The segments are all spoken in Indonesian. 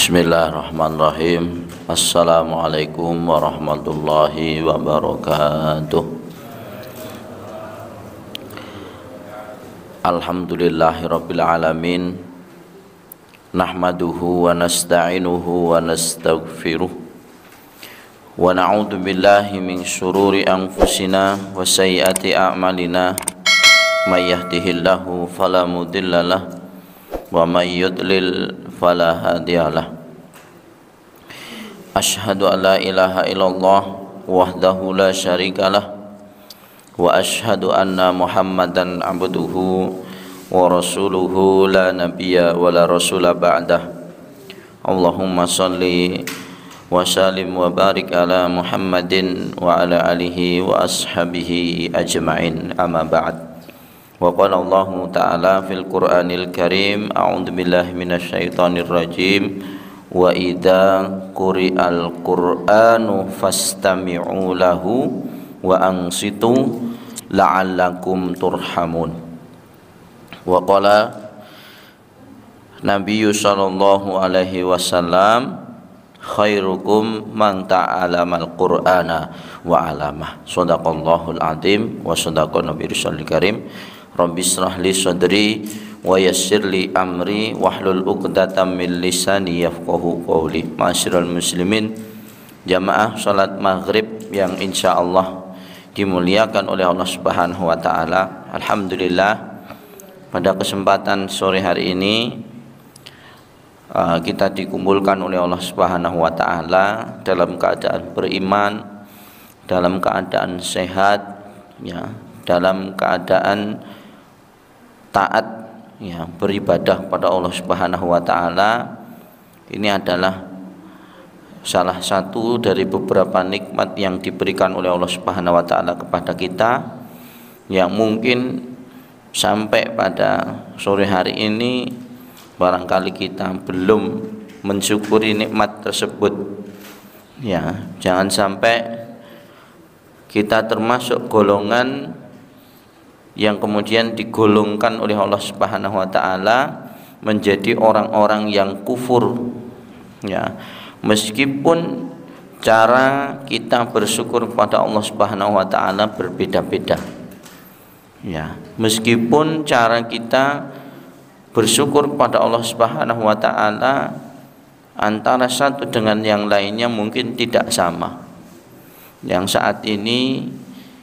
Bismillahirrahmanirrahim. Assalamualaikum warahmatullahi wabarakatuh. Alhamdulillahirabbil alamin. Nahmaduhu wa nasta'inuhu wa nastaghfiruh. Wa na'udzu billahi min syururi anfusina wa sayyiati a'malina. May yahdihillahu fala mudhillalah wa may yudlil fala hadiyalah. Asyhadu an la ilaha illallah wahdahu la syarikalah wa asyhadu anna Muhammadan abduhu wa rasuluhu la nabiyya wa la rasula ba'dah. Allahumma shalli wa sallim wa barik ala Muhammadin wa ala alihi wa ashabihi ajma'in, amma ba'd. Wa qala Allah ta'ala fil Qur'anil Karim, a'udzu billahi minasyaitonir rajim, wa idza quri'al Qur'anu fastami'u lahu wa ansitu la'allakum turhamun. Wa qala Nabi sallallahu alaihi wasallam, khairukum man ta'alamal Qur'ana wa 'allamah. Shadaqallahul azim wa shadaqan nabiyyu sallallahu karim. Rabbi shrah li sadri wa yassir li amri wahlul 'uqdatam min lisani yafqahu qawli. Ma'asyiral muslimin, jamaah salat maghrib yang insyaallah dimuliakan oleh Allah Subhanahu wa taala. Alhamdulillah, pada kesempatan sore hari ini kita dikumpulkan oleh Allah Subhanahu wa taala dalam keadaan beriman, dalam keadaan sehat, ya, dalam keadaan taat, ya, beribadah pada Allah Subhanahu wa taala. Ini adalah salah satu dari beberapa nikmat yang diberikan oleh Allah Subhanahu wa taala kepada kita, yang mungkin sampai pada sore hari ini barangkali kita belum mensyukuri nikmat tersebut. Ya, jangan sampai kita termasuk golongan yang kemudian digolongkan oleh Allah Subhanahu wa taala menjadi orang-orang yang kufur. Ya, meskipun cara kita bersyukur kepada Allah Subhanahu wa taala berbeda-beda. Ya, meskipun cara kita bersyukur kepada Allah Subhanahu wa taala antara satu dengan yang lainnya mungkin tidak sama. Yang saat ini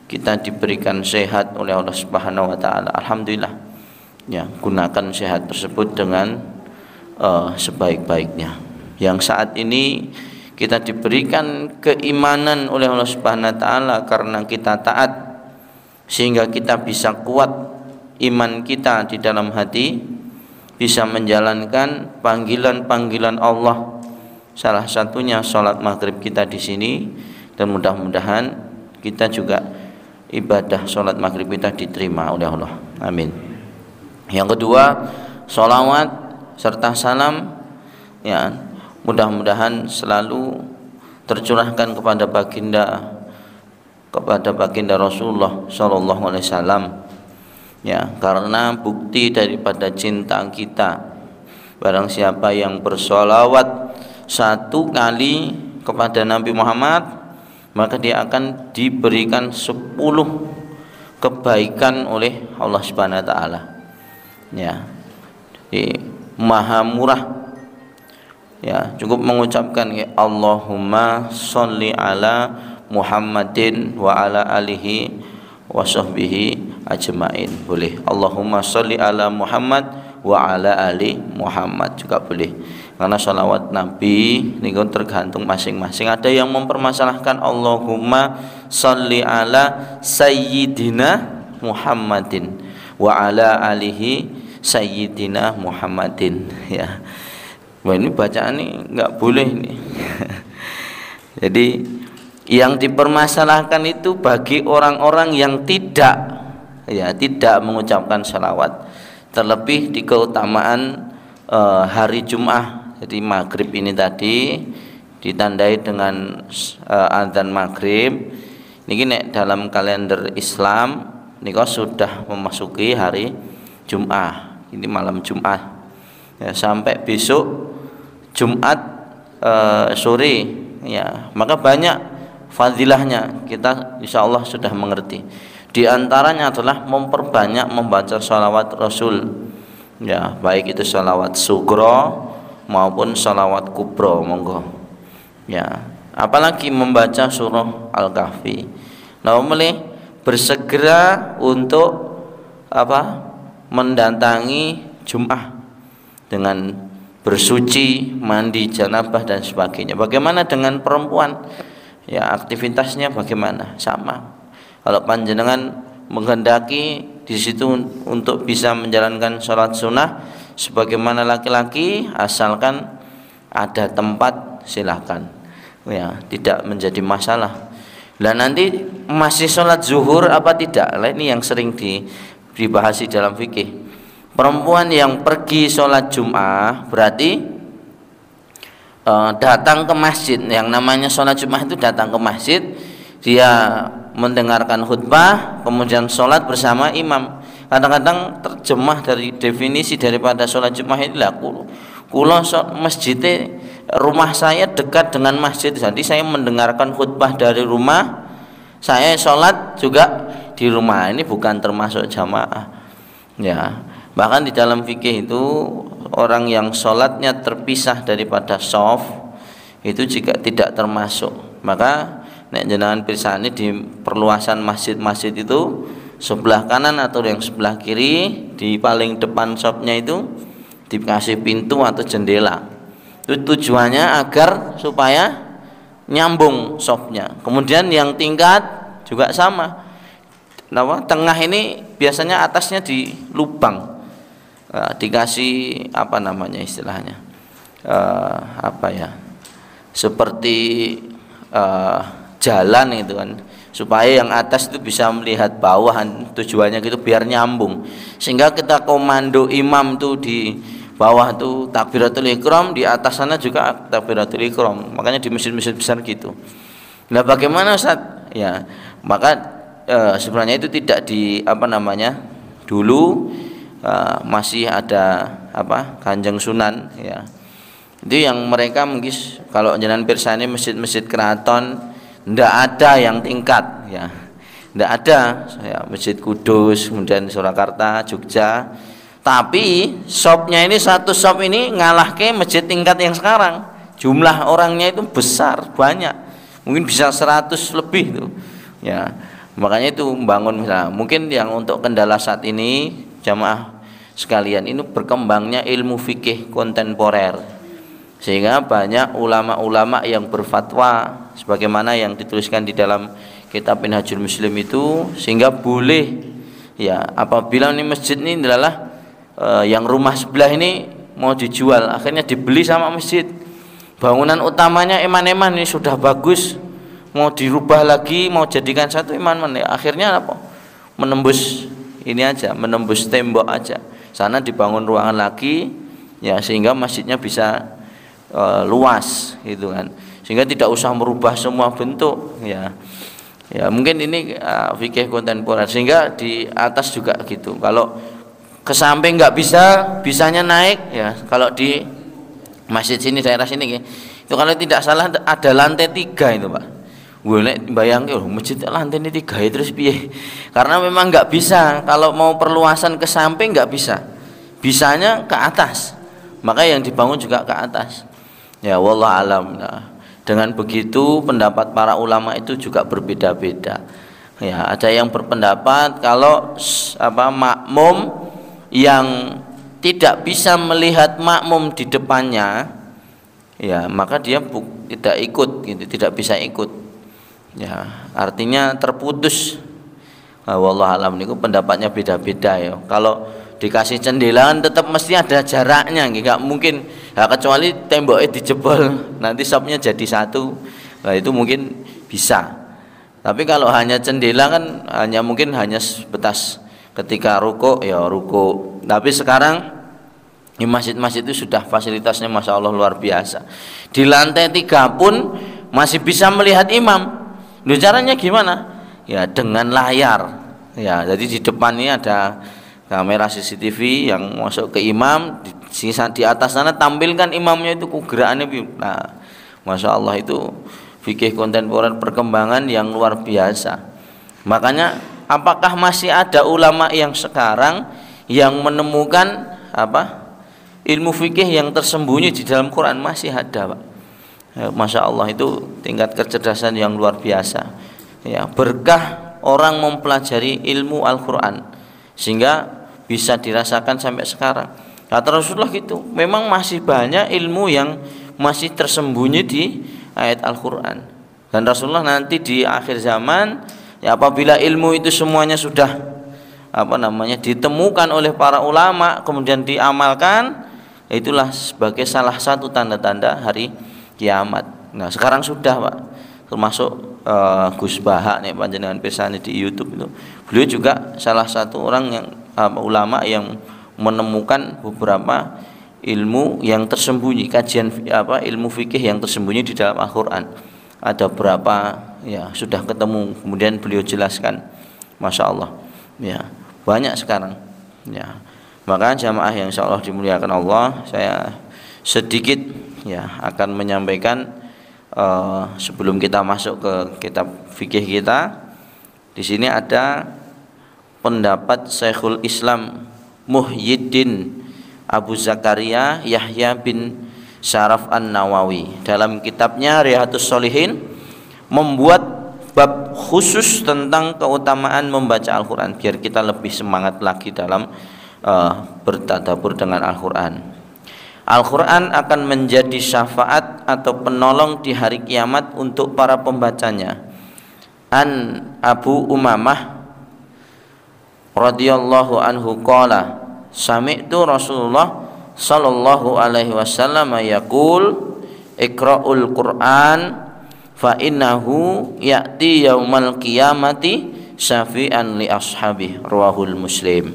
kita diberikan sehat oleh Allah Subhanahu wa taala, alhamdulillah. Ya, gunakan sehat tersebut dengan sebaik-baiknya. Yang saat ini kita diberikan keimanan oleh Allah Subhanahu wa taala karena kita taat, sehingga kita bisa kuat iman kita di dalam hati, bisa menjalankan panggilan-panggilan Allah. Salah satunya sholat maghrib kita di sini, dan mudah-mudahan kita juga ibadah sholat maghrib kita diterima oleh Allah. Amin. Yang kedua, sholawat serta salam, ya, mudah-mudahan selalu tercurahkan kepada baginda Rasulullah Shallallahu Alaihi Wasallam. Ya, karena bukti daripada cinta kita, barang siapa yang bersolawat satu kali kepada Nabi Muhammad, maka dia akan diberikan 10 kebaikan oleh Allah Subhanahu wa taala. Ya, Maha murah. Ya, cukup mengucapkan ya, Allahumma sholli ala Muhammadin wa ala alihi wa sahbihi ajmain. Boleh Allahumma sholli ala Muhammad wa ala ali Muhammad juga boleh, karena sholawat Nabi ini tergantung masing-masing. Ada yang mempermasalahkan Allahumma sholli ala sayyidina Muhammadin wa ala alihi sayyidina Muhammadin. Ya, wah, ini bacaan ini nggak boleh ini. Jadi yang dipermasalahkan itu bagi orang-orang yang tidak mengucapkan salawat, terlebih di keutamaan hari Jumat. Jadi maghrib ini tadi ditandai dengan azan maghrib. Niki nek dalam kalender Islam niko sudah memasuki hari Jumat. Ini malam Jumat. Ya, sampai besok Jumat sore, ya, maka banyak fadilahnya, kita insya Allah sudah mengerti. Di antaranya adalah memperbanyak membaca sholawat Rasul, ya, baik itu sholawat sugro maupun sholawat kubro, monggo, ya. Apalagi membaca surah Al-Kahfi. Nah, mulai bersegera untuk mendatangi Jum'ah dengan bersuci, mandi janabah dan sebagainya. Bagaimana dengan perempuan? Ya, aktivitasnya bagaimana? Sama. Kalau panjenengan menghendaki di situ untuk bisa menjalankan sholat sunnah sebagaimana laki-laki, asalkan ada tempat, silakan, ya, tidak menjadi masalah. Dan nanti masih sholat zuhur apa tidak? Nah, ini yang sering dibahas di dalam fikih. Perempuan yang pergi sholat Jum'ah berarti datang ke masjid. Yang namanya sholat Jum'ah itu datang ke masjid, dia mendengarkan khutbah, kemudian sholat bersama imam. Kadang-kadang terjemah dari definisi daripada sholat Jum'ah itulah kulo masjidnya, rumah saya dekat dengan masjid, jadi saya mendengarkan khutbah dari rumah, saya sholat juga di rumah. Ini bukan termasuk jamaah, ya. Bahkan di dalam fikih itu orang yang sholatnya terpisah daripada shaf itu juga tidak termasuk. Maka nek jenengan pirsani di perluasan masjid-masjid itu sebelah kanan atau yang sebelah kiri di paling depan shafnya itu dikasih pintu atau jendela. Itu tujuannya agar supaya nyambung shafnya. Kemudian yang tingkat juga sama. Nah, tengah ini biasanya atasnya di lubang, dikasih apa namanya istilahnya, seperti jalan itu kan, supaya yang atas itu bisa melihat bawah, tujuannya gitu biar nyambung, sehingga kita komando imam tuh di bawah tuh takbiratul ihram, di atas sana juga takbiratul ihram. Makanya di masjid-masjid besar gitu. Nah, bagaimana Ustaz? Ya, maka sebenarnya itu tidak di dulu masih ada Kanjeng Sunan, ya. Itu yang mereka mungkin kalau jenengan pirsani masjid-masjid keraton ndak ada yang tingkat, ya. Ndak ada, ya, Masjid Kudus, kemudian Surakarta, Jogja. Tapi shopnya ini, satu shop ini ngalahke masjid tingkat yang sekarang. Jumlah orangnya itu besar, banyak. Mungkin bisa 100 lebih itu. Ya. Makanya itu membangun, mungkin yang untuk kendala saat ini jamaah sekalian, ini berkembangnya ilmu fikih kontemporer, sehingga banyak ulama-ulama yang berfatwa sebagaimana yang dituliskan di dalam kitab Minhajul Muslim itu, sehingga boleh, ya, apabila ini masjid ini adalah yang rumah sebelah ini mau dijual, akhirnya dibeli sama masjid, bangunan utamanya eman-eman ini sudah bagus, mau dirubah lagi, mau jadikan satu eman-eman, akhirnya apa? Menembus ini aja, menembus tembok aja, sana dibangun ruangan lagi, ya, sehingga masjidnya bisa luas gitu kan, sehingga tidak usah merubah semua bentuk, ya. Ya, mungkin ini fikih kontemporer, sehingga di atas juga gitu. Kalau ke samping nggak bisa, bisanya naik, ya. Kalau di masjid sini, daerah sini itu kalau tidak salah ada lantai 3 itu, Pak. Gue bayangin, masjid lantai ini 3 ya, terus piye? Karena memang nggak bisa, kalau mau perluasan ke samping nggak bisa, bisanya ke atas, maka yang dibangun juga ke atas. Ya, wallah alam. Nah, dengan begitu pendapat para ulama itu juga berbeda-beda. Ya, ada yang berpendapat kalau makmum yang tidak bisa melihat makmum di depannya, ya, maka dia tidak ikut gitu, tidak bisa ikut. Ya, artinya terputus. Wallah alam, niku pendapatnya beda-beda ya. Kalau dikasih jendela tetap mesti ada jaraknya, nggak mungkin, ya, kecuali temboknya dijebol nanti shopnya jadi satu. Nah, itu mungkin bisa. Tapi kalau hanya jendela kan mungkin hanya sebatas ketika ruko, ya ruko. Tapi sekarang di masjid-masjid itu sudah fasilitasnya masya Allah luar biasa. Di lantai 3 pun masih bisa melihat imam. Loh, caranya gimana? Ya, dengan layar. Ya, jadi di depan ini ada kamera CCTV yang masuk ke imam, sisa di atas sana tampilkan imamnya itu gerakannya. Nah, masya Allah, itu fikih kontemporer perkembangan yang luar biasa. Makanya apakah masih ada ulama yang sekarang yang menemukan ilmu fikih yang tersembunyi di dalam Quran? Masih ada, Pak. Masya Allah, itu tingkat kecerdasan yang luar biasa. Ya, berkah orang mempelajari ilmu Al-Quran sehingga bisa dirasakan sampai sekarang. Kata Rasulullah gitu, memang masih banyak ilmu yang masih tersembunyi di ayat Al-Quran. Dan Rasulullah nanti di akhir zaman, ya, apabila ilmu itu semuanya sudah ditemukan oleh para ulama kemudian diamalkan, itulah sebagai salah satu tanda-tanda hari kiamat. Nah, sekarang sudah, Pak, termasuk Gus Baha nih panjenengan pirsani di YouTube itu. Beliau juga salah satu orang yang ulama yang menemukan beberapa ilmu yang tersembunyi, kajian ilmu fikih yang tersembunyi di dalam Al-Qur'an. Ada berapa ya sudah ketemu, kemudian beliau jelaskan. Masya Allah. Ya, banyak sekarang. Ya. Maka jamaah yang insyaallah dimuliakan Allah, saya sedikit ya akan menyampaikan sebelum kita masuk ke kitab fikih kita. Di sini ada pendapat Syekhul Islam Muhyiddin Abu Zakaria Yahya bin Syaraf An-Nawawi dalam kitabnya Riyadhus Shalihin membuat bab khusus tentang keutamaan membaca Al-Quran, biar kita lebih semangat lagi dalam bertadabbur dengan Al-Quran. Al-Quran akan menjadi syafaat atau penolong di hari kiamat untuk para pembacanya. An Abu Umamah radhiyallahu anhu qala sami'tu Rasulullah sallallahu alaihi wasallam yaqul iqra'ul Qur'an fa innahu ya'ti yaumal qiyamati syafi'an li ashabihi, rawahul Muslim.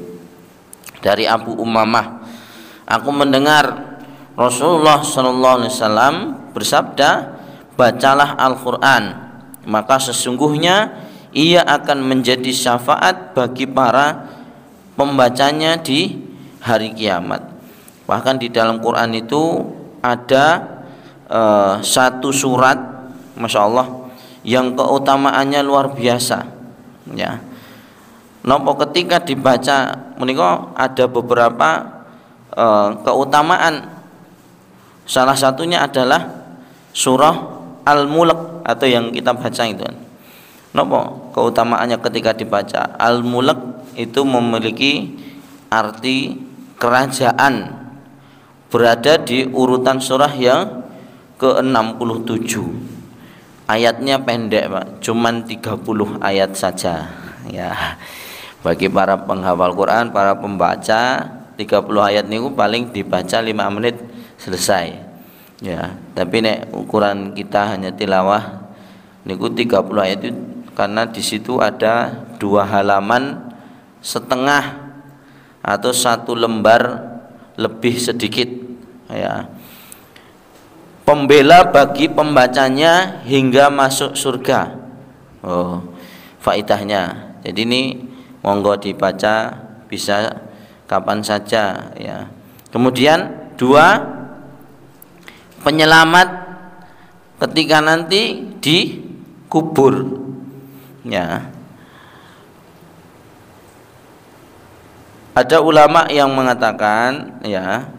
Dari Abu Umamah, aku mendengar Rasulullah sallallahu alaihi wasallam bersabda, bacalah Al-Quran, maka sesungguhnya ia akan menjadi syafaat bagi para pembacanya di hari kiamat. Bahkan di dalam Quran itu ada satu surat, masya Allah, yang keutamaannya luar biasa. Ya, nopo ketika dibaca menika ada beberapa keutamaan. Salah satunya adalah surah Al-Mulk atau yang kita baca itu. Nopo keutamaannya ketika dibaca? Al-Mulk itu memiliki arti kerajaan, berada di urutan surah yang ke-67. Ayatnya pendek, Pak, cuman 30 ayat saja. Ya, bagi para penghafal Quran, para pembaca, 30 ayat niku paling dibaca 5 menit selesai. Ya, tapi nek ukuran kita hanya tilawah niku 30 ayat itu, karena di situ ada 2 halaman setengah atau 1 lembar lebih sedikit. Ya, pembela bagi pembacanya hingga masuk surga. Oh, faidahnya. Jadi ini monggo dibaca bisa kapan saja ya. Kemudian 2, penyelamat ketika nanti dikubur. Ya. Ada ulama yang mengatakan ya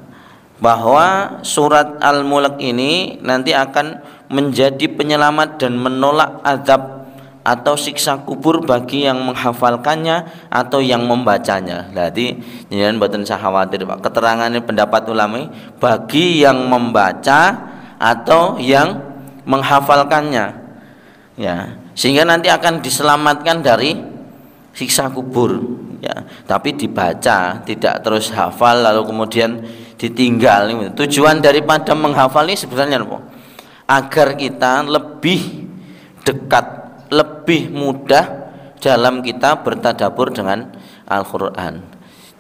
bahwa surat Al-Mulk ini nanti akan menjadi penyelamat dan menolak azab atau siksa kubur bagi yang menghafalkannya atau yang membacanya. Jadi jangan mboten usah khawatir, Pak. Keterangannya pendapat ulama bagi yang membaca atau yang menghafalkannya. Ya, sehingga nanti akan diselamatkan dari siksa kubur. Ya, tapi dibaca, tidak terus hafal lalu kemudian ditinggal. Tujuan daripada menghafal ini sebenarnya apa? Agar kita lebih dekat, lebih mudah dalam kita bertadabbur dengan Al-Quran.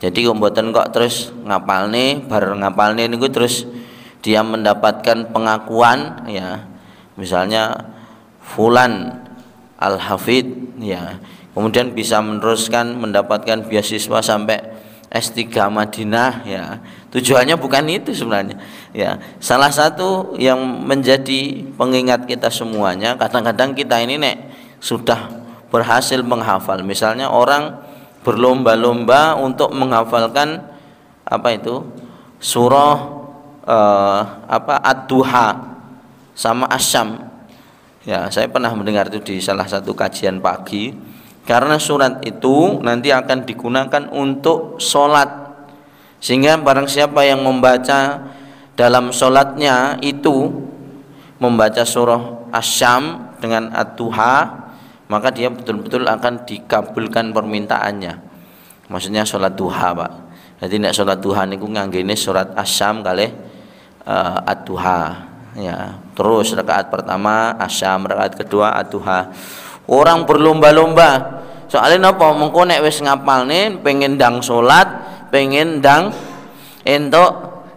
Jadi mboten kok terus ngapalne, bar ngapalne niku terus dia mendapatkan pengakuan ya. Misalnya fulan al-hafid ya. Kemudian bisa meneruskan mendapatkan beasiswa sampai S3 Madinah ya. Tujuannya bukan itu sebenarnya. Ya, salah satu yang menjadi pengingat kita semuanya, kadang-kadang kita ini sudah berhasil menghafal. Misalnya orang berlomba-lomba untuk menghafalkan surah Ad-Duha sama Asyam. Ya, saya pernah mendengar itu di salah satu kajian pagi. Karena surat itu nanti akan digunakan untuk sholat, sehingga barang siapa yang membaca dalam sholatnya itu membaca surah Asyam dengan Ad-Duha, maka dia betul-betul akan dikabulkan permintaannya. Maksudnya sholat duha, Pak. Jadi nek sholat duha niku nganggene surat Asyam kalih Ad-Duha. Ya, terus rakaat pertama Asyam, rakaat kedua Ad-Duha. Orang berlomba-lomba. Soalnya napa? Mengko nek wis ngapalne pengen ndang salat, pengen ndang entuk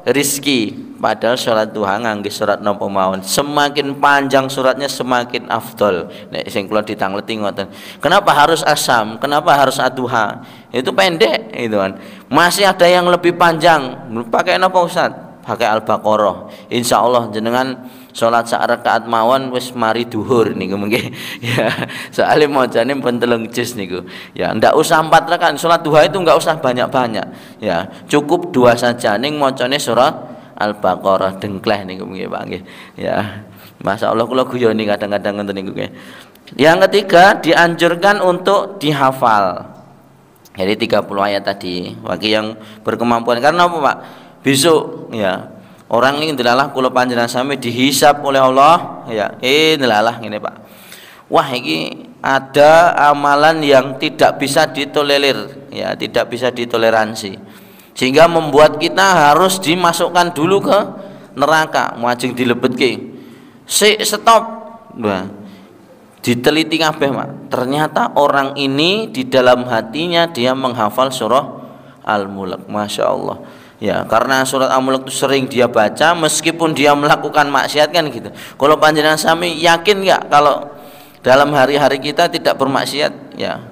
rizki. Padahal salat duha ngangge surat napa mawon. Semakin panjang suratnya semakin afdol. Nek sing kula ditangleti ngoten. Kenapa harus Asyam? Kenapa harus Ad-Duha? Itu pendek itu kan. Masih ada yang lebih panjang. Pakai napa Ustaz? Pakai Al-Baqarah. Insyaallah jenengan salat sak rakaat mawon wis mari duhur niku mengke. Ya, soalnya macane pun 3 juz niku. Ya, ndak usah 4 rakaat. Salat duha itu enggak usah banyak-banyak. Ya, cukup 2 saja ning macane surat Al-Baqarah dengkleh niku mengke Pak nggih. Ya. Masyaallah kula guyoni kadang-kadang ngoten niku nggih. Yang ketiga, dianjurkan untuk dihafal. Jadi 30 ayat tadi bagi yang berkemampuan. Karena apa, Pak? Besok ya orang ini delalah kula panjenengan sami dihisab oleh Allah ya. Delalah ngene Pak. Wah ini ada amalan yang tidak bisa ditolerir ya, tidak bisa ditoleransi. Sehingga membuat kita harus dimasukkan dulu ke neraka, majeng dilebetke. Stop. Nah, diteliti kabeh, Pak. Ternyata orang ini di dalam hatinya dia menghafal surah Al-Mulk. Masya Allah. Ya, karena surat Al-Mulk itu sering dia baca meskipun dia melakukan maksiat kan gitu. Kalau panjenengan sami yakin enggak kalau dalam hari-hari kita tidak bermaksiat? Ya,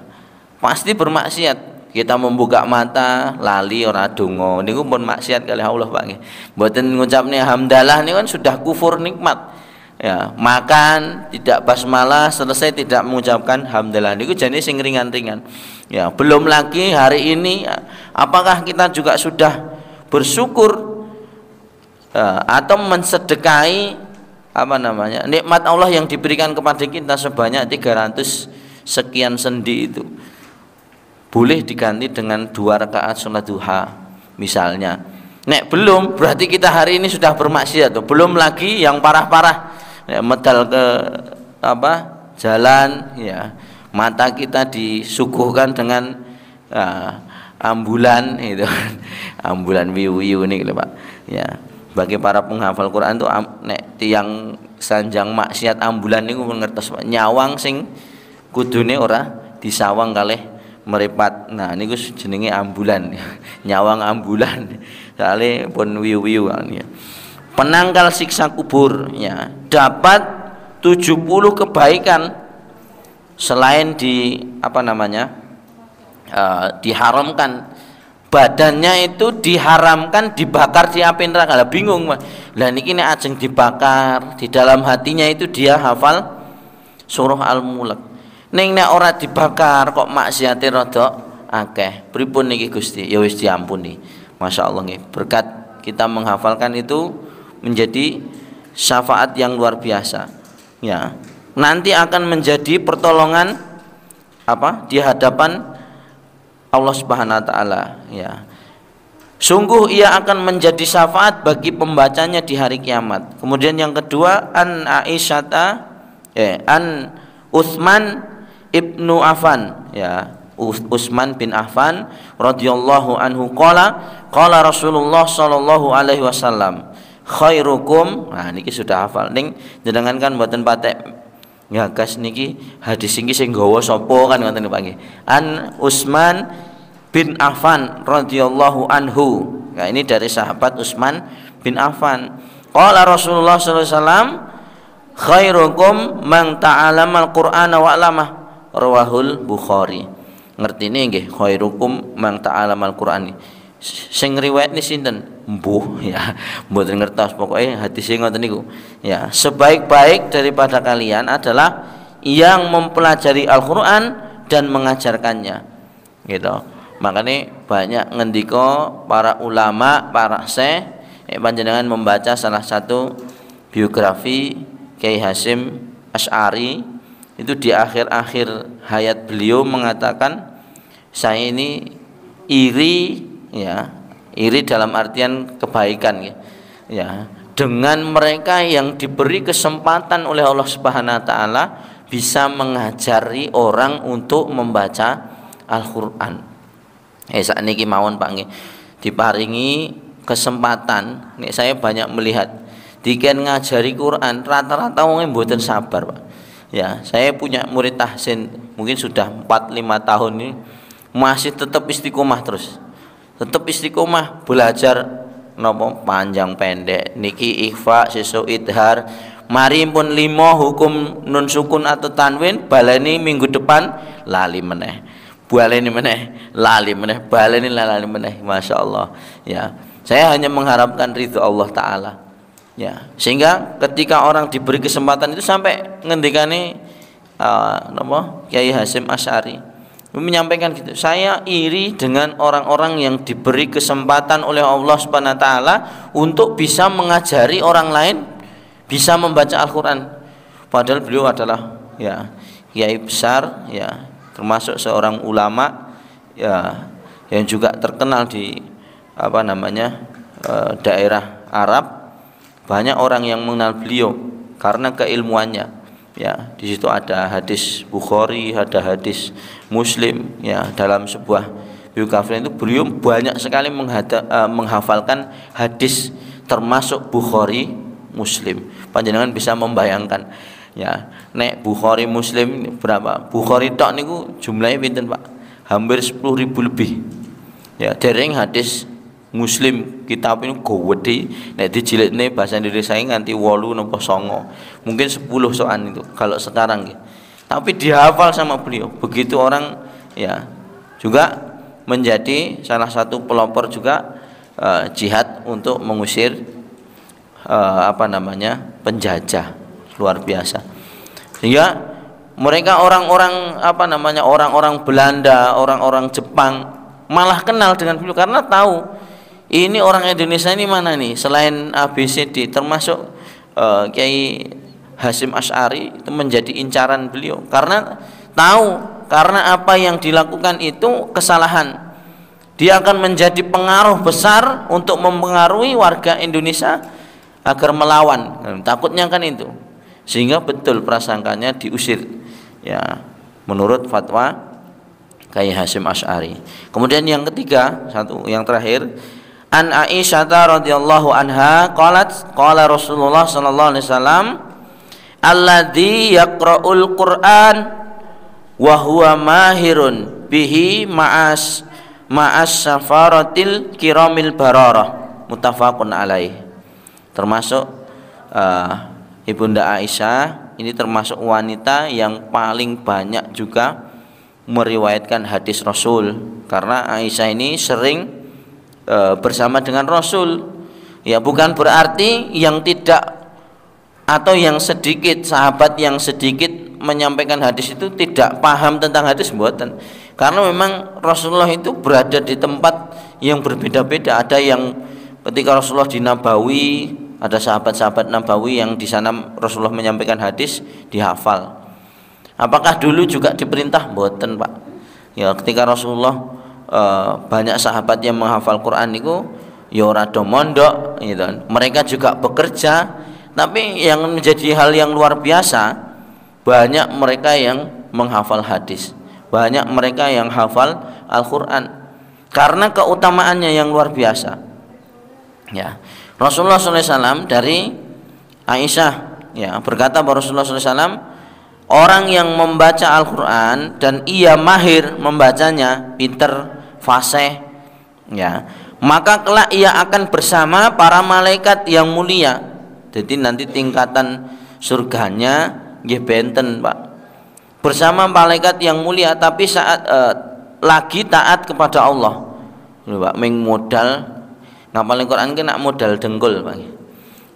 pasti bermaksiat. Kita membuka mata lali ora donga niku pun maksiat kali Allah Pak nggih. Mboten ngucapne hamdalah niku kan sudah kufur nikmat. Ya, makan tidak basmalah selesai tidak mengucapkan hamdalah niku jenis sing ringan-ringan. Ya, belum lagi hari ini apakah kita juga sudah bersyukur atau mensedekahi nikmat Allah yang diberikan kepada kita sebanyak 300 sekian sendi itu boleh diganti dengan 2 rakaat salat duha misalnya. Nek belum berarti kita hari ini sudah bermaksiat tuh. Belum lagi yang parah-parah medal ke jalan ya, mata kita disuguhkan dengan ambulan itu ambulan wiu-wiu ini gitu Pak ya. Bagi para penghafal Quran tuh nek tiang sanjang maksiat ambulan niku ngertos Pak, nyawang sing kudune ora disawang kalih meripat. Nah niku jenenge ambulan nyawang ambulan soalnya pun wiu-wiu ya. Penangkal siksa kubur ya, dapat 70 kebaikan selain diharamkan badannya itu diharamkan dibakar di api neraka. Lah bingung Mas. Lah niki nek ajeng dibakar di dalam hatinya itu dia hafal surah Al-Mulk. Ning nek ora dibakar kok maksiate rada akeh. Pripun niki Gusti? Ya wis diampuni. Masyaallah nggih. Berkat kita menghafalkan itu menjadi syafaat yang luar biasa. Ya. Nanti akan menjadi pertolongan di hadapan Allah Subhanahu wa taala ya. Sungguh ia akan menjadi syafaat bagi pembacanya di hari kiamat. Kemudian yang kedua an Utsman ibnu Affan ya. Utsman bin Affan radhiyallahu anhu qala Rasulullah sallallahu alaihi wasallam khairukum. Nah niki sudah hafal ning jenengan kan mboten patek ngagas niki hadis iki sing nggawa sapa kan ngoten Pak nggih. An Utsman bin Affan radhiyallahu anhu. Nah ini dari sahabat Utsman bin Affan. Qala Rasulullah sallallahu alaihi wasallam khairukum man ta'allama al-Qur'ana wa 'allamah. Rawahul Bukhari. ngertine nggih khairukum man ta'alamal Qur'an. Sing riwayatne sinten? Mbuh ya, mboten ngertos pokoke hadise ngoten niku. Ya, sebaik-baik daripada kalian adalah yang mempelajari Al-Qur'an dan mengajarkannya. Gitu. Makanya banyak ngendika para ulama, para syekh panjenengan membaca salah satu biografi Kiai Hasyim Asy'ari, itu di akhir-akhir hayat beliau mengatakan, saya ini iri ya, iri dalam artian kebaikan ya, dengan mereka yang diberi kesempatan oleh Allah Subhanahu wa taala bisa mengajari orang untuk membaca Al-Qur'an. Sakniki mawon Pak nggih, diparingi kesempatan nek saya banyak melihat diken ngajari Quran rata-rata wong mboten sabar Pak. Ya, saya punya murid tahsin mungkin sudah 4-5 tahun ini masih tetap istiqomah terus. Tetap istiqomah belajar napa panjang pendek niki ikhfa sesuk idhar. Mari pun 5 hukum nun sukun atau tanwin baleni minggu depan lali meneh. Baleni meneh, lali meneh, baleni lali meneh. Masyaallah. Ya, saya hanya mengharapkan ridho Allah taala. Ya, sehingga ketika orang diberi kesempatan itu sampai ngendikane napa Kiai Hasyim Asy'ari menyampaikan gitu, saya iri dengan orang-orang yang diberi kesempatan oleh Allah Subhanahu wa taala untuk bisa mengajari orang lain bisa membaca Al-Qur'an. Padahal beliau adalah ya kiai besar ya, termasuk seorang ulama ya yang juga terkenal di apa namanya daerah Arab. Banyak orang yang mengenal beliau karena keilmuannya. Ya, di situ ada hadis Bukhari, ada hadis Muslim. Ya, dalam sebuah biografi itu beliau banyak sekali menghafalkan hadis termasuk Bukhari, Muslim. Panjenengan bisa membayangkan. Ya, nek Bukhari Muslim berapa? Bukhari tok niku jumlahnya pinten Pak? Hampir 10.000 lebih. Ya, dereng hadis Muslim kitab ini gowedi nek dijilidne bahasa Indonesia nganti 8 napa 9. Mungkin 10 soal itu kalau sekarang gitu. Tapi dihafal sama beliau. Begitu orang ya juga menjadi salah satu pelopor juga jihad untuk mengusir apa namanya penjajah. Luar biasa. Sehingga mereka orang-orang apa namanya orang-orang Belanda, orang-orang Jepang malah kenal dengan beliau karena tahu ini orang Indonesia ini mana nih selain ABCD, termasuk Kiai Hasyim Asy'ari itu menjadi incaran beliau karena tahu karena apa yang dilakukan itu kesalahan. Dia akan menjadi pengaruh besar untuk mempengaruhi warga Indonesia agar melawan. Takutnya kan itu. Sehingga betul prasangkanya diusir. Ya, menurut fatwa Kiai Hasyim Asy'ari. Kemudian yang ketiga, yang terakhir, An Aisyah radhiyallahu anha qalat qala Rasulullah sallallahu alaihi wasallam alladzi yaqra'ul Qur'an wa huwa mahirun bihi ma'as safaratil kiramil bararah muttafaqun alaih. Termasuk Ibunda Aisyah ini termasuk wanita yang paling banyak juga meriwayatkan hadis Rasul karena Aisyah ini sering bersama dengan Rasul. Ya, bukan berarti yang tidak atau yang sedikit sahabat yang sedikit menyampaikan hadis itu tidak paham tentang hadis, mboten. Karena memang Rasulullah itu berada di tempat yang berbeda-beda. Ada yang ketika Rasulullah di Nabawi, ada sahabat-sahabat Nabawi yang di sana Rasulullah menyampaikan hadis dihafal. Apakah dulu juga diperintah? Mboten, Pak. Ya, ketika Rasulullah banyak sahabat yang menghafal Quran itu ya ora do mondok gitu. Mereka juga bekerja, tapi yang menjadi hal yang luar biasa banyak mereka yang menghafal hadis, banyak mereka yang hafal Al-Qur'an karena keutamaannya yang luar biasa. Ya, Rasulullah SAW dari Aisyah ya berkata bahwa Rasulullah SAW orang yang membaca Al-Qur'an dan ia mahir membacanya, pinter, fasih ya, maka kelak ia akan bersama para malaikat yang mulia. Jadi nanti tingkatan surganya nggih benten, Pak. Bersama malaikat yang mulia, tapi saat lagi taat kepada Allah. Pak ming modal ngapalin Quran ki nak modal dengkul, Pak.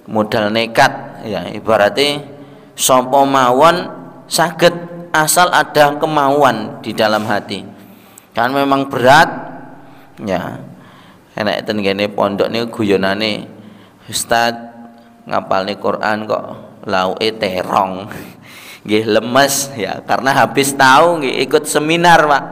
Modal nekat ya, ibaratnya sapa mawon saged asal ada kemauan di dalam hati. Kan memang berat ya. Enak ten kene pondok niku guyonane Ustaz ngapalne Quran kok lauke terong. Nggih lemes ya, karena habis tahu nggih ikut seminar, Pak.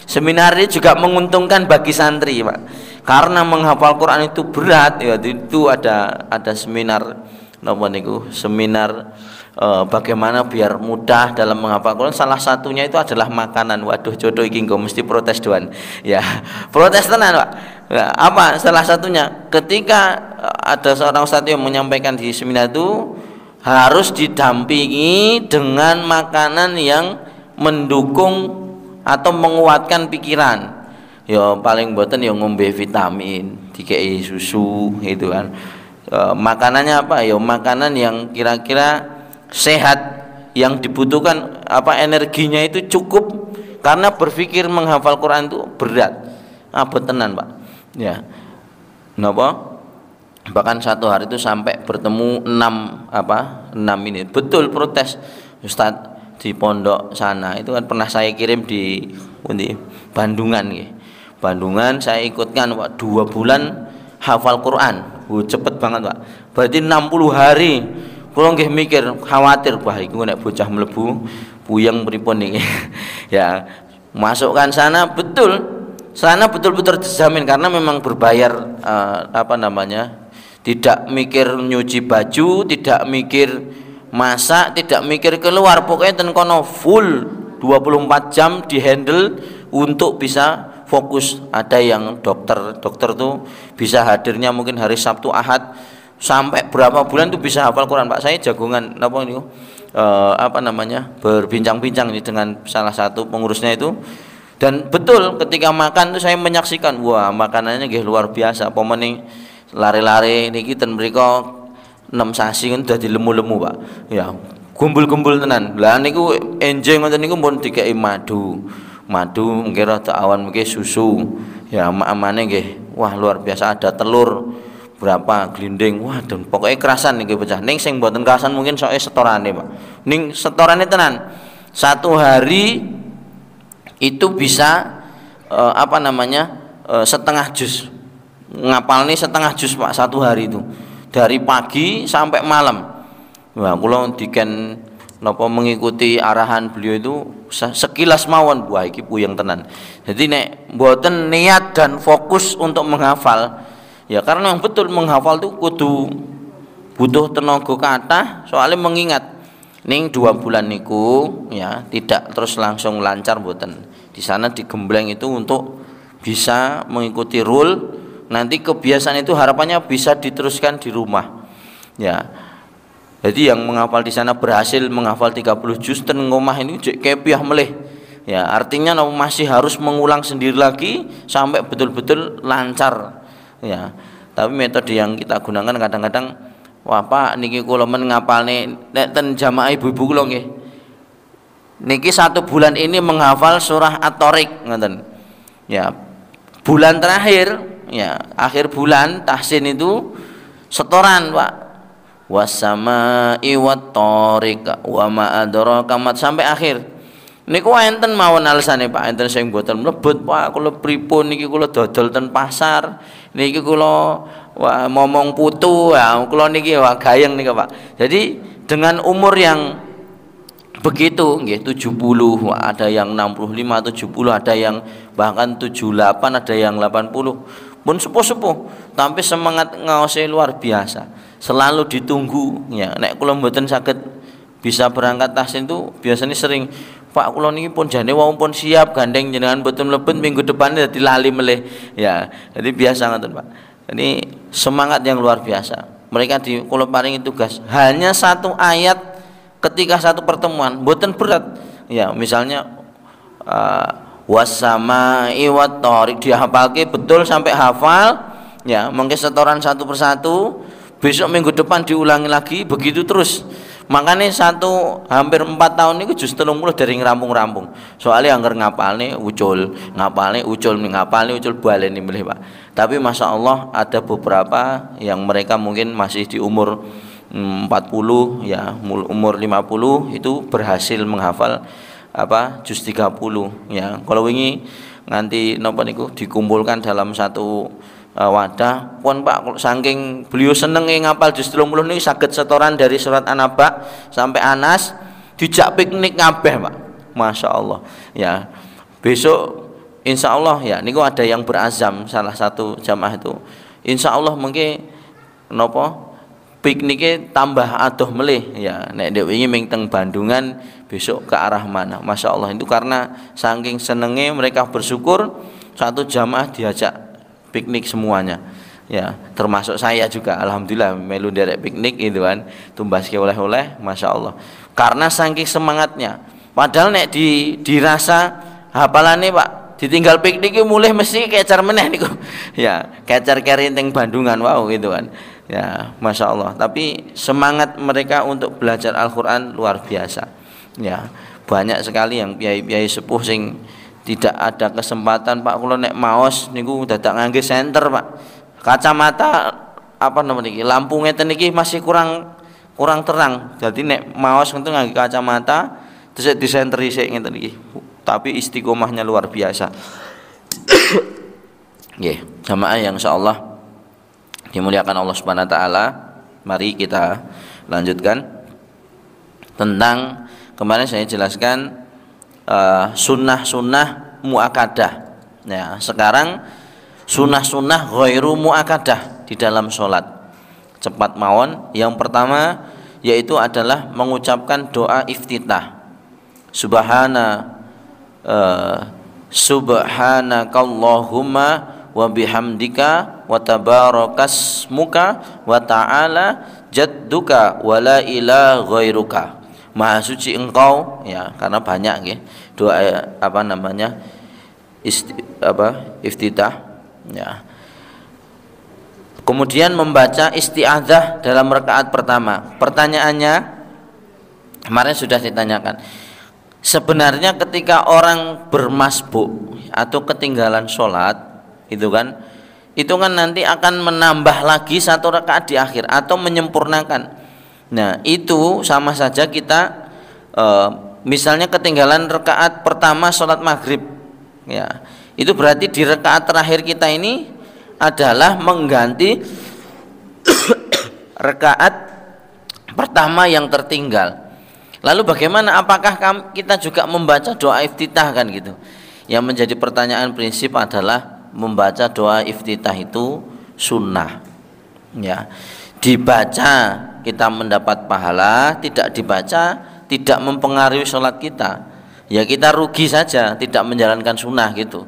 Seminar ini juga menguntungkan bagi santri, Pak. Karena menghafal Quran itu berat ya, itu ada seminar napa niku, seminar bagaimana biar mudah dalam menghafal Quran. Salah satunya itu adalah makanan. Waduh jodoh iki engko mesti protes doan. Ya, protes tenan, Pak. Ya, apa salah satunya? Ketika ada seorang ustaz yang menyampaikan di seminar itu harus didampingi dengan makanan yang mendukung atau menguatkan pikiran. Ya paling boten ya ngombe vitamin, dikei susu gitu kan. Makanannya apa? Ya makanan yang kira-kira sehat, yang dibutuhkan apa energinya itu cukup, karena berpikir menghafal Quran itu berat. Apa tenan, Pak? Ya. Napa? Bahkan satu hari itu sampai bertemu 6 ini. Betul protes Ustadz di pondok sana itu kan pernah saya kirim di Bandungan nih. Bandungan saya ikutkan Pak 2 bulan hafal Quran. Cepet banget, Pak. Berarti 60 hari. Kula nggih mikir khawatir, wah iku nek bocah mlebu puyeng pripun niki. Ya, masukkan sana betul. Sana betul-betul dijamin karena memang berbayar tidak mikir nyuci baju, tidak mikir masak, tidak mikir keluar, pokoknya ten kono full 24 jam dihandle untuk bisa fokus. Ada yang dokter tuh bisa hadirnya mungkin hari Sabtu Ahad sampai berapa bulan tuh bisa hafal Quran, Pak. Saya jagongan berbincang-bincang ini dengan salah satu pengurusnya itu. Dan betul ketika makan tuh saya menyaksikan, wah makanannya nggih luar biasa. Pemening lari-lari niki ten mriko 6 sasi kan dadi lemu-lemu, Pak. Ya, gumbul-gumbul tenan. Lah niku enjing ngoten niku pun dikeki madu. Madu nggih rada awan mungkin susu. Ya, amane nggih. Wah, luar biasa, ada telur berapa glinding. Wah, dan pokoknya kerasan niki bocah. Ning sing mboten kerasan mungkin soke setorane, Pak. Ning setorane tenan. 1 hari itu bisa setengah juz. Ngapal nih setengah juz, Pak, 1 hari itu dari pagi sampai malam. Wah, kula diken mengikuti arahan beliau itu sekilas mawon, wah iki puyeng tenan. Jadi nek mboten niat dan fokus untuk menghafal ya, karena yang betul menghafal itu kudu butuh tenaga kathah, soalnya mengingat ning 2 bulan niku ya tidak terus langsung lancar mboten. Di sana digembleng itu untuk bisa mengikuti rule. Nanti kebiasaan itu harapannya bisa diteruskan di rumah. Ya. Jadi yang menghafal di sana berhasil menghafal 30 juz ten ngomah ini jek kepiah melih. Ya, artinya masih harus mengulang sendiri lagi sampai betul-betul lancar. Ya. Tapi metode yang kita gunakan kadang-kadang, wah Pak niki kula men ngapalne nek ten jamaah ibu-ibu kula nggih. Niki 1 bulan ini menghafal surah At-Tariq ngoten. Ya. Bulan terakhir ya, akhir bulan tahsin itu setoran, Pak. Wassamai wat-tariq wa ma adraka sampai akhir. Niku enten mawon alasane, Pak. Enten sing mboten mlebet, Pak. Kula pripun niki kula dodol ten pasar. Niki kula momong putu ya, kula niki wah gayeng niki, Pak. Jadi dengan umur yang begitu nggih 70, ada yang 65, 70, ada yang bahkan 78, ada yang 80. Pun sepuh-sepuh, tapi semangat ngaose luar biasa. Selalu ditunggu ya. Nek kula mboten saged bisa berangkat tahsin itu biasanya sering, Pak kula niki pun jane wau pun siap gandeng jenengan mboten mlebet minggu depan dadi lali melih. Ya, jadi biasa ngoten, Pak. Ini semangat yang luar biasa. Mereka di kula paringi tugas hanya 1 ayat ketika 1 pertemuan, mboten berat. Ya, misalnya wassamai wat-tariq dihafalke betul sampai hafal. Ya, mungkin setoran 1 persatu. Besok minggu depan diulangi lagi, begitu terus. Makanya hampir 4 tahun itu justru 30 dari ngerampung-rampung. Soalnya anggar ngapalne ucul baleni milih Pak. Tapi masya Allah ada beberapa yang mereka mungkin masih di umur 40 ya, umur 50 itu berhasil menghafal juz 30 ya. Kalau wingi nganti napa niku dikumpulkan dalam satu wadah pun Pak, saking beliau senenge ngapal juz 30 niku saged setoran dari surat An-Naba sampai Anas dijak piknik kabeh Pak. Masya Allah ya. Besok insya Allah ya niku ada yang berazam, salah satu jamaah itu insya Allah mungkin nopo pikniknya tambah adoh melih ya. Nek dek wingi ming teng Bandungan besok ke arah mana. Masya Allah itu karena saking senenge mereka bersyukur satu jamaah diajak piknik semuanya ya, termasuk saya juga alhamdulillah melu derek piknik itu kan, tumbas ke oleh-oleh Masya Allah karena saking semangatnya. Padahal nek dirasa hafalane Pak ditinggal piknik itu mulai mesti kecar meneh niku ya, kecar kerinting Bandungan wow gitu kan ya. Masya Allah, tapi semangat mereka untuk belajar Al-Quran luar biasa ya. Banyak sekali yang piai-piai sepuh sing tidak ada kesempatan Pak kula nek maos niku dadak ngangge senter Pak, kacamata lampu ngeten niki masih kurang terang, jadi nek maos ngoten ngangge kacamata terus disenteri sik ngeten niki, tapi istiqomahnya luar biasa. Nggih, jamaah yang insyaallah dimuliakan Allah Subhanahu wa taala, mari kita lanjutkan tentang kemarin saya jelaskan sunnah-sunnah muakkadah ya. Sekarang sunnah-sunnah ghairu muakkadah di dalam sholat, cepat mawon. Yang pertama yaitu adalah mengucapkan doa iftitah, subhanakallahumma wa bihamdika wa tabarakasmuka wa ta'ala jadduka wa la ilaha ghairuka. Maha suci engkau ya, karena banyak nggih doa iftitah ya. Kemudian membaca isti'adzah dalam rakaat pertama. Pertanyaannya kemarin sudah ditanyakan, sebenarnya ketika orang bermasbuk atau ketinggalan sholat itu kan nanti akan menambah lagi satu rakaat di akhir atau menyempurnakan. Nah itu sama saja kita misalnya ketinggalan rakaat pertama sholat maghrib ya, itu berarti di rakaat terakhir kita ini adalah mengganti rakaat pertama yang tertinggal. Lalu bagaimana, apakah kita juga membaca doa iftitah kan gitu? Yang menjadi pertanyaan prinsip adalah membaca doa iftitah itu sunnah ya. Dibaca kita mendapat pahala, tidak dibaca tidak mempengaruhi sholat kita ya, kita rugi saja tidak menjalankan sunnah gitu.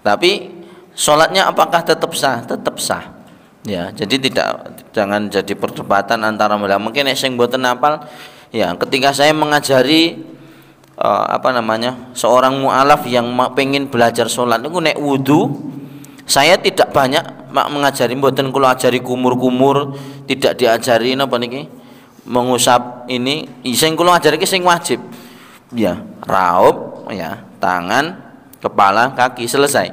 Tapi sholatnya apakah tetap sah? Tetap sah ya. Jadi jangan jadi perdebatan antara mungkin sing mboten hafal ya. Ketika saya mengajari seorang mu'alaf yang pengen belajar sholat itu nek wudu, saya tidak banyak mengajari, mboten kula ajari kumur-kumur, tidak diajari mengusap ini. Sing kula ajari ki sing wajib ya, raup ya, tangan, kepala, kaki, selesai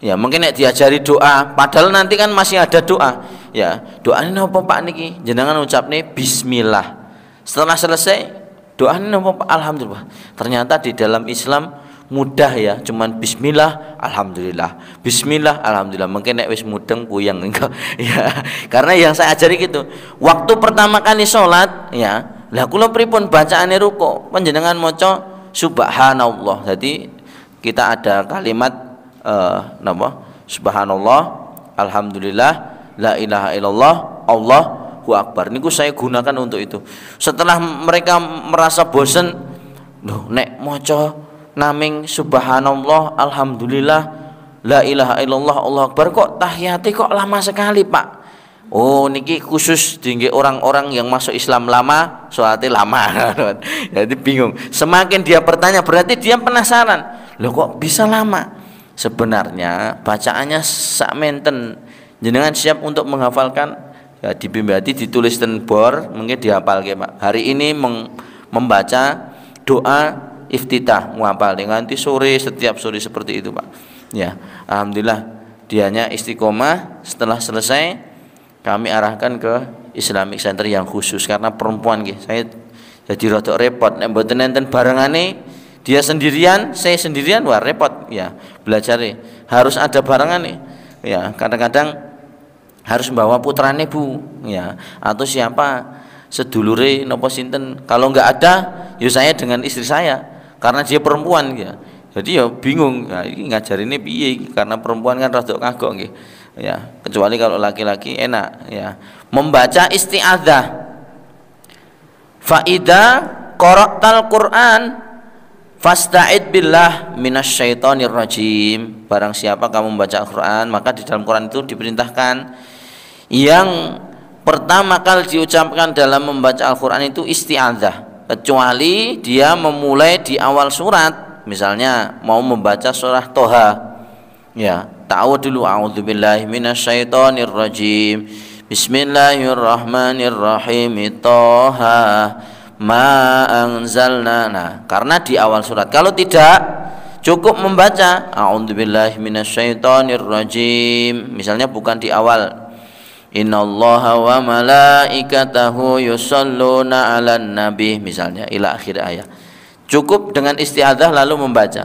ya. Mungkin nek diajari doa, padahal nanti kan masih ada doa ya. Doa ini apa Pak niki? Jenengan ucapne bismillah. Setelah selesai doa ini apa Pak? Alhamdulillah. Ternyata di dalam Islam mudah ya, cuman bismillah alhamdulillah, bismillah alhamdulillah. Mungkin nek wis mudeng puyeng engko ya. Karena yang saya ajari gitu, waktu pertama kali sholat ya, lah kula pripun bacaane ruku, panjenengan maca subhanallah. Jadi kita ada kalimat subhanallah, alhamdulillah, la ilaha illallah, Allahu akbar. Niku saya gunakan untuk itu. Setelah mereka merasa bosen, loh nek maca naming subhanallah, alhamdulillah, la ilaha illallah, Allahu akbar kok tahiyati kok lama sekali Pak? Oh niki khusus tinggi orang-orang yang masuk Islam lama, sholatnya lama. Jadi bingung. Semakin dia bertanya berarti dia penasaran, loh kok bisa lama? Sebenarnya bacaannya sak menten. Jenengan siap untuk menghafalkan Ya, dibimbati ditulis ten bor, mungkin dihafal Pak. Hari ini membaca doa iftitah, muhafal nganti sore, setiap sore seperti itu Pak. Ya, alhamdulillah dianya istiqomah. Setelah selesai kami arahkan ke Islamic Center yang khusus karena perempuan nggih. Saya jadi rada repot nek mboten enten barengane, dia sendirian, saya sendirian, wah repot ya belajarnya. Harus ada barengane. Ya, kadang-kadang harus membawa putrane Bu ya, atau siapa sedulure nopo sinten. Kalau enggak ada ya saya dengan istri saya karena dia perempuan ya. Jadi ya bingung ya, ini ngajarinnya piye karena perempuan kan rada kagok nggih ya. Kecuali kalau laki-laki enak ya. Membaca isti'adzah. Fa idza qara'tal Qur'an fasta'id billah minasyaitonir rajim. Barang siapa kamu membaca Al-Qur'an, maka di dalam Quran itu diperintahkan yang pertama kali diucapkan dalam membaca Al-Quran itu isti'adzah, kecuali dia memulai di awal surat. Misalnya mau membaca surah Toha ya, ta'awud dulu, a'udzubillahi minasyaitonir rajim, bismillahirrahmanirrahim, Toha ma anzalna. Nah, karena di awal surat. Kalau tidak, cukup membaca a'udzubillahi minasyaitonir rajim, misalnya bukan di awal. Innallaha wa malaikatahu yusholluna 'alan nabi, misalnya ila akhir ayat. Cukup dengan isti'adzah lalu membaca.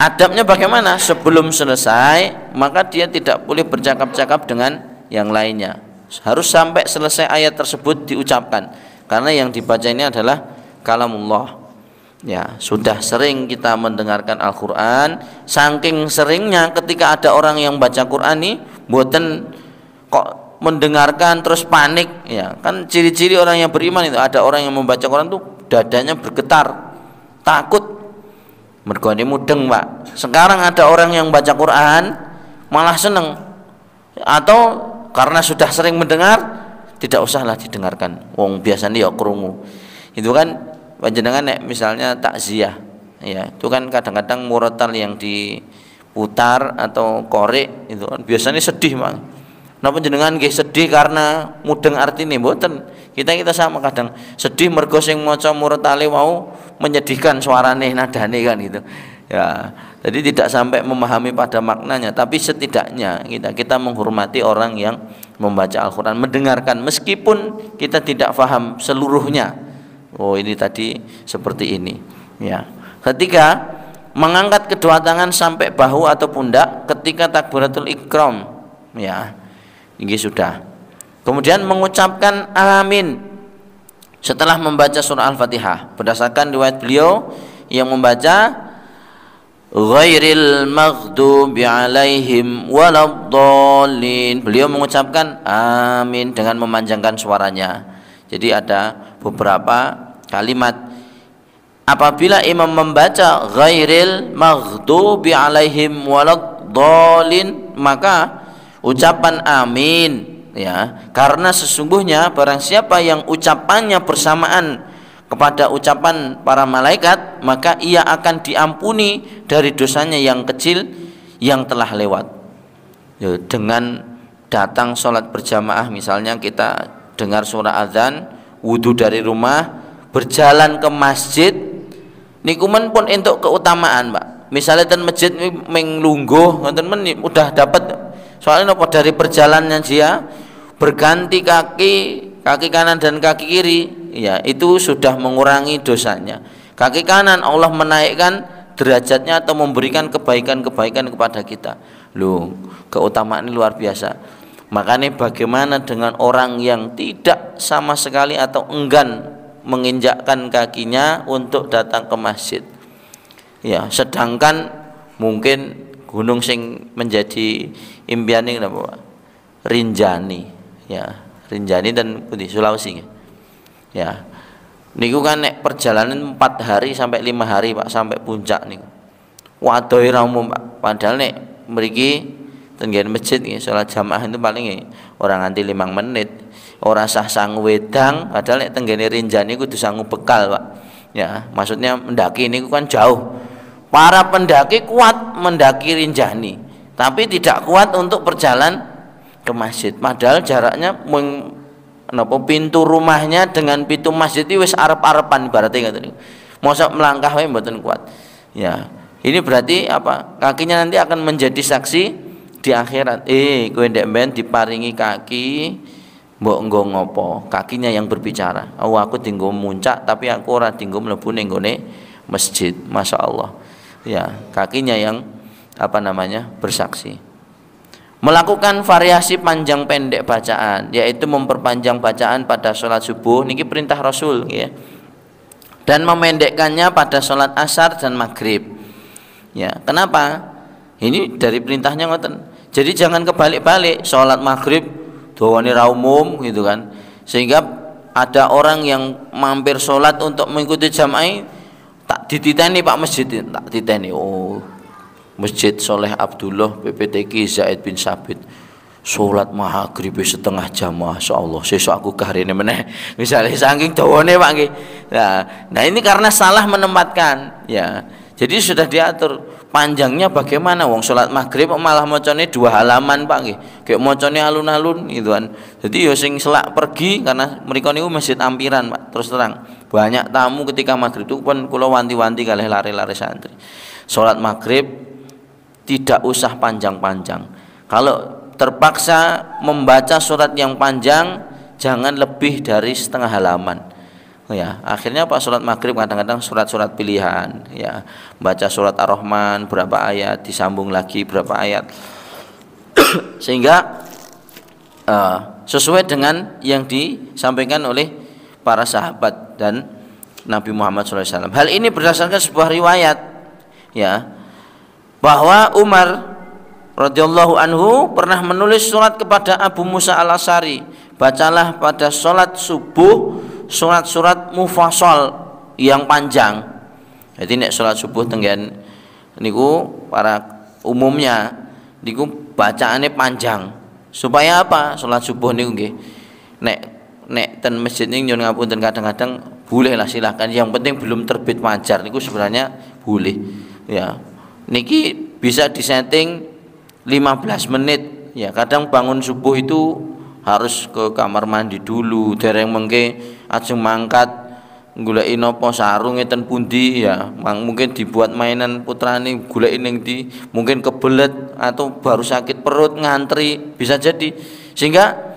Adabnya bagaimana? Sebelum selesai maka dia tidak boleh bercakap-cakap dengan yang lainnya. Harus sampai selesai ayat tersebut diucapkan. Karena yang dibaca ini adalah kalamullah. Ya, sudah sering kita mendengarkan Al-Qur'an, saking seringnya ketika ada orang yang baca Qur'an nih mboten kok mendengarkan terus panik ya. Kan ciri-ciri orang yang beriman itu, ada orang yang membaca Quran tuh dadanya bergetar, takut, mergone mudeng Pak. Sekarang ada orang yang baca Quran malah seneng, atau karena sudah sering mendengar tidak usahlah didengarkan, wong biasanya ya krungu. Itu kan panjenengan nek misalnya takziah ya, itu kan kadang-kadang murotal yang diputar atau korek itu kan biasanya sedih Pak. Napa jenengan nggih sedih karena mudeng artine mboten. Kita sama kadang sedih mergo sing maca muratale wau menyedihkan suarane, nadane kan gitu. Ya, jadi tidak sampai memahami pada maknanya, tapi setidaknya kita menghormati orang yang membaca Al-Qur'an, mendengarkan meskipun kita tidak paham seluruhnya. Oh, ini tadi seperti ini. Ya. Ketiga, mengangkat kedua tangan sampai bahu atau pundak ketika takbiratul ihram. Ya. Ini sudah. Kemudian mengucapkan amin setelah membaca surah Al-Fatihah. Berdasarkan riwayat beliau yang membaca ghairil maghdubi alaihim waladdallin, beliau mengucapkan amin dengan memanjangkan suaranya. Jadi ada beberapa kalimat. Apabila imam membaca ghairil maghdubi alaihim waladdallin, maka ucapan amin ya, karena sesungguhnya barang siapa yang ucapannya bersamaan kepada ucapan para malaikat, maka ia akan diampuni dari dosanya yang kecil yang telah lewat. Ya, dengan datang sholat berjamaah, misalnya kita dengar suara azan, wudhu dari rumah, berjalan ke masjid, nikuman pun untuk keutamaan Pak. Misalnya ten masjid menglungguh, ngoten men udah dapat. Soalnya apa, dari perjalanannya dia berganti kaki kanan dan kaki kiri ya, itu sudah mengurangi dosanya. Kaki kanan Allah menaikkan derajatnya atau memberikan kebaikan-kebaikan kepada kita. Loh, keutamaan ini luar biasa. Makanya bagaimana dengan orang yang tidak sama sekali atau enggan menginjakkan kakinya untuk datang ke masjid ya, sedangkan mungkin gunung sing menjadi impian ini apa? Rinjani ya, Rinjani dan Putih Sulawesi ya. Niku kan nek perjalanan 4 hari sampai 5 hari Pak, sampai puncak niku. Wadohe ra umum Pak. Padahal nek mriki tenggen masjid nggih salat jamaah itu paling orang nganti 5 menit. Ora sah sangu wedang, padahal nek tenggene Rinjani kudu sangu bekal Pak. Ya, maksudnya mendaki niku kan jauh. Para pendaki kuat mendaki Rinjani, tapi tidak kuat untuk berjalan ke masjid. Padahal jaraknya pintu rumahnya dengan pintu masjid itu wis arep-arepan ibaratnya ngoten niku. Mosok melangkah wae mboten kuat. Ya, ini berarti apa? Kakinya nanti akan menjadi saksi di akhirat. Kowe ndek ben diparingi kaki mbok nggo ngopo? Kakinya yang berbicara. Oh, aku tinggal muncak tapi aku ora tinggal mlebu ning gone masjid. Masya Allah. Ya, kakinya yang bersaksi. Melakukan variasi panjang pendek bacaan, yaitu memperpanjang bacaan pada sholat subuh, niki perintah Rasul ya. Dan memendekkannya pada sholat asar dan maghrib. Ya, kenapa? Ini dari perintahnya ngoten. Jadi jangan kebalik-balik, sholat maghrib dawane ra umum gitu kan. Sehingga ada orang yang mampir sholat untuk mengikuti jamaah tak dititeni Pak masjid, tak diteni. Oh, Masjid Soleh Abdullah PPTQ Zaid bin Sabit sholat maghrib setengah jam, Masya Allah, sesuk aku kahrene meneh misalnya saking dawane Pak nggih. Nah ini karena salah menempatkan ya. Jadi sudah diatur panjangnya bagaimana, wong sholat maghrib malah macane 2 halaman Pak nggih, kayak macane alun-alun gitu kan. Jadi yo sing selak pergi karena mriko niku masjid ampiran Pak, terus terang banyak tamu ketika maghrib itu pun kula wanti-wanti kalih lare-lare santri. Sholat maghrib tidak usah panjang-panjang. Kalau terpaksa membaca surat yang panjang, jangan lebih dari setengah halaman. Ya, akhirnya Pak sholat maghrib kadang-kadang surat-surat pilihan. Ya, baca surat Ar-Rahman berapa ayat, disambung lagi berapa ayat, sehingga sesuai dengan yang disampaikan oleh para sahabat dan Nabi Muhammad SAW. Hal ini berdasarkan sebuah riwayat, ya, bahwa Umar radhiyallahu anhu pernah menulis surat kepada Abu Musa al-Asy'ari, bacalah pada sholat subuh surat-surat mufassal yang panjang. Jadi nek sholat subuh tenggen niku para umumnya niku bacaannya panjang. Supaya apa? Sholat subuh niku nggih nek ten masjid niku nyuwun ngapunten kadang-kadang boleh lah, silahkan, yang penting belum terbit fajar niku sebenarnya boleh ya. Niki bisa disetting 15 menit ya. Kadang bangun subuh itu harus ke kamar mandi dulu, dereng mengke ajeng mangkat goleki napa sarunge ten pundi ya. Mungkin dibuat mainan putrane goleki ning ndi, mungkin kebelet atau baru sakit perut ngantri, bisa jadi. Sehingga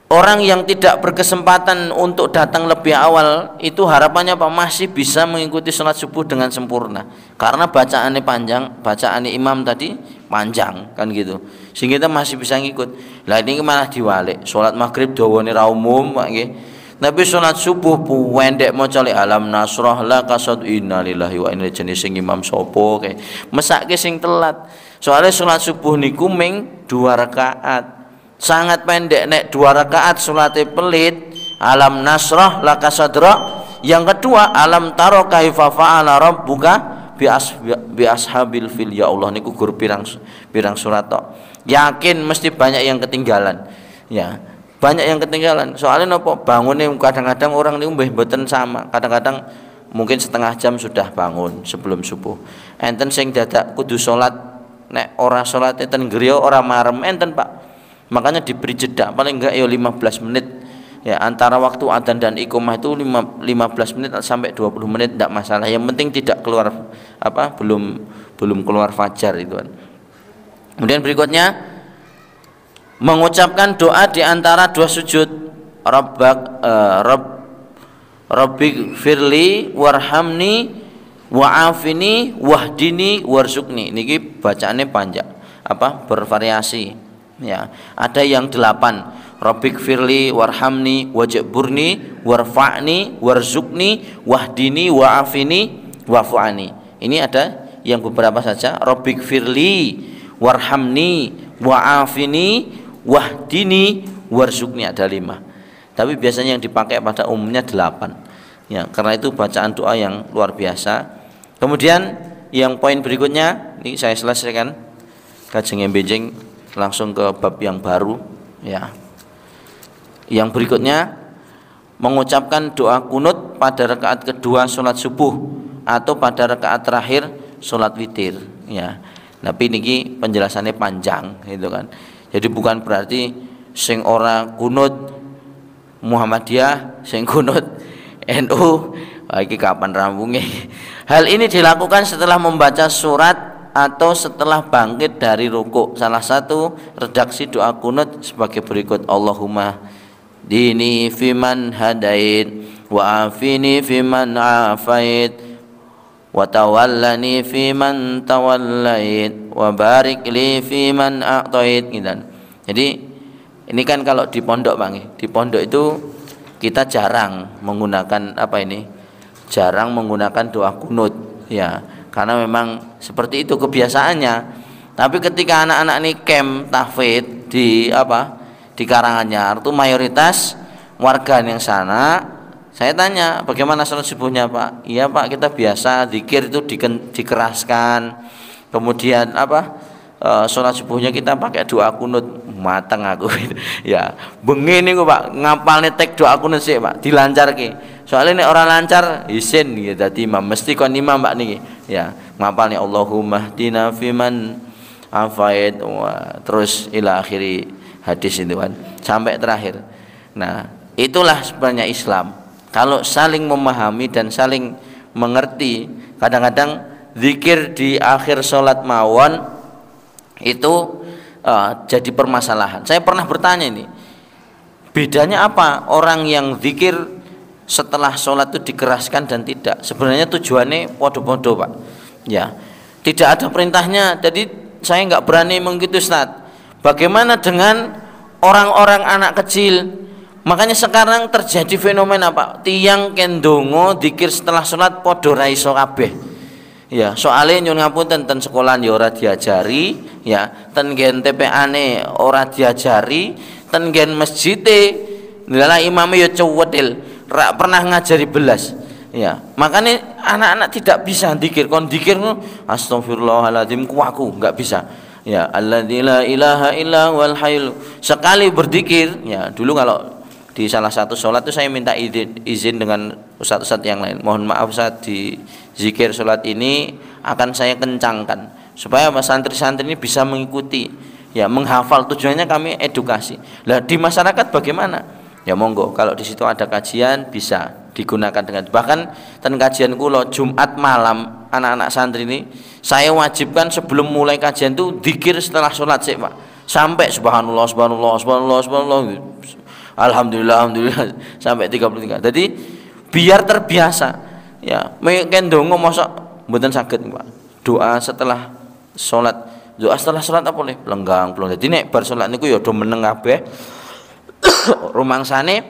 orang yang tidak berkesempatan untuk datang lebih awal itu harapannya Pak masih bisa mengikuti sholat subuh dengan sempurna, karena bacaannya panjang, bacaannya imam tadi panjang kan gitu, sehingga kita masih bisa ngikut. Lah ini malah diwalik, sholat maghrib dawane ra umum Pak nggih, tapi sholat subuh pendek maca alam nasrah la kasad innalillahi wa inna ilaihi raji'un. Sing imam sapa kae mesake sing telat, soalnya sholat subuh niku ming 2 rakaat, sangat pendek. Nek 2 rakaat salate pelit, alam nasrah laka sadra, yang kedua alam taro kaifa fa'ala rabbuka bi ashabil fil. Ya Allah niku gur pirang surat tok, yakin mesti banyak yang ketinggalan ya, banyak yang ketinggalan. Soalnya napa bangunnya kadang-kadang orang niku mboten sama, kadang-kadang mungkin setengah jam sudah bangun sebelum subuh. Enten sing dadak kudu salat, nek ora salat enten griya ora marem enten Pak. Makanya diberi jeda paling enggak ya 15 menit ya, antara waktu adzan dan iqamah itu 15 menit sampai 20 menit tidak masalah, yang penting tidak keluar belum keluar fajar itu kan. Kemudian berikutnya mengucapkan doa di antara 2 sujud, Rabbik firli warhamni wa'afini wahdini warzuqni. Niki bacaannya panjang bervariasi ya, ada yang 8, Rabbik firli warhamni wajburni warfa'ni warzuqni wahdini wa'afini wa'fu'ani. Ini ada yang beberapa saja, Rabbik firli warhamni wa'afini wahdini warzuqni, ada 5. Tapi biasanya yang dipakai pada umumnya 8 ya, karena itu bacaan doa yang luar biasa. Kemudian yang poin berikutnya ini saya selesaikan kajeng benjing langsung ke bab yang baru ya. Yang berikutnya mengucapkan doa kunut pada rakaat kedua sholat subuh atau pada rakaat terakhir sholat witir ya. Tapi niki penjelasannya panjang gitu kan. Jadi bukan berarti sing ora kunut Muhammadiyah, sing kunut NU, iki kapan rampungnya? Hal ini dilakukan setelah membaca surat atau setelah bangkit dari rukuk. Salah satu redaksi doa kunut sebagai berikut: Allahumma dini fiman hadait wa afini fiman afait wa tawallani fiman tawallait wa barik li fiman a'tait. Jadi ini kan kalau di pondok Bang, di pondok itu kita jarang menggunakan jarang menggunakan doa kunut ya, karena memang seperti itu kebiasaannya. Tapi ketika anak-anak ini camp tahfidz di Karanganyar itu mayoritas warga yang sana, saya tanya bagaimana salat subuhnya Pak? Iya Pak, kita biasa zikir itu dikeraskan, kemudian sholat subuhnya kita pakai doa kunut. Mateng aku ya bengi niku Pak, ngapalne tek doa kunut sih Pak, dilancarke. Soalnya nek orang lancar isin ya dadi imam, mesti kon imam Pak niki ya, ngapalne Allahumma hdina fiman afait terus ila akhiri hadis itu kan sampai terakhir. Nah, itulah sebenarnya Islam. Kalau saling memahami dan saling mengerti, kadang-kadang zikir di akhir sholat mawon itu jadi permasalahan. Saya pernah bertanya ini, bedanya apa orang yang zikir setelah sholat itu dikeraskan dan tidak? Sebenarnya tujuannya podo-podo Pak ya, tidak ada perintahnya. Jadi saya nggak berani mengikuti Ustaz. Bagaimana dengan orang-orang anak kecil? Makanya sekarang terjadi fenomena Pak, tiang kendongo zikir setelah sholat podo raiso kabeh ya, soalnya nyun ngapunten ten sekolahan ya ora diajari ya, ten gen TPA-ne ora diajari, ten gen masjid-e lha imame ya cuwetil, ra pernah ngajari belas ya. Makanya anak-anak tidak bisa zikir, kon zikir astagfirullahaladzim kuaku enggak bisa ya, alladzi la ilaha illa wal hayyul. Sekali berzikir ya, dulu kalau di salah satu sholat itu saya minta izin dengan ustadz-ustadz yang lain, mohon maaf Ustadz, di zikir sholat ini akan saya kencangkan supaya santri-santri ini bisa mengikuti ya, menghafal. Tujuannya kami edukasi. Lah di masyarakat bagaimana ya, monggo kalau di situ ada kajian bisa digunakan dengan, bahkan dan kajian kulo Jumat malam anak-anak santri ini saya wajibkan sebelum mulai kajian itu zikir setelah sholat sih Pak, sampai subhanallah subhanallah subhanallah subhanallah alhamdulillah alhamdulillah sampai 33. Jadi biar terbiasa ya, mungkin dongo mosok mboten saged Pak. Doa setelah sholat, doa setelah sholat apa boleh pelenggang. Jadi nek bar sholat niku ya do meneng kabeh rumangsane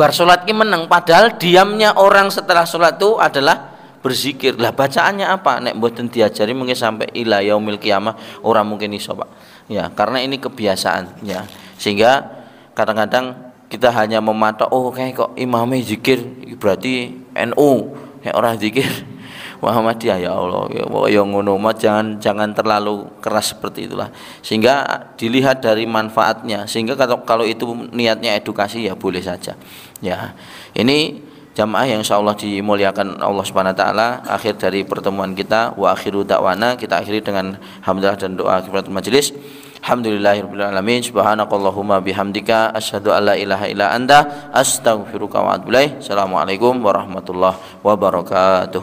bar sholat ki meneng, padahal diamnya orang setelah sholat itu adalah berzikir. Lah bacaannya apa? Nek mboten diajari mungkin sampai ila yaumil qiyamah orang mungkin iso Pak ya, karena ini kebiasaan ya, sehingga kadang-kadang kita hanya mematok kayak kok imamnya zikir berarti NU, kayak orang zikir Muhammadiyah. Ya Allah ya ngono mah, jangan terlalu keras seperti itulah, sehingga dilihat dari manfaatnya, sehingga kalau itu niatnya edukasi ya boleh saja ya. Ini jamaah yang insyaallah dimuliakan Allah Subhanahu wa taala, akhir dari pertemuan kita, wa akhiru da'wana, kita akhiri dengan hamdalah dan doa kifaratul majelis. Alhamdulillahirabbil alamin, subhanakallahumma bihamdika asyhadu alla ilaha illa anta astaghfiruka wa atubu ilaik. Assalamualaikum warahmatullahi wabarakatuh.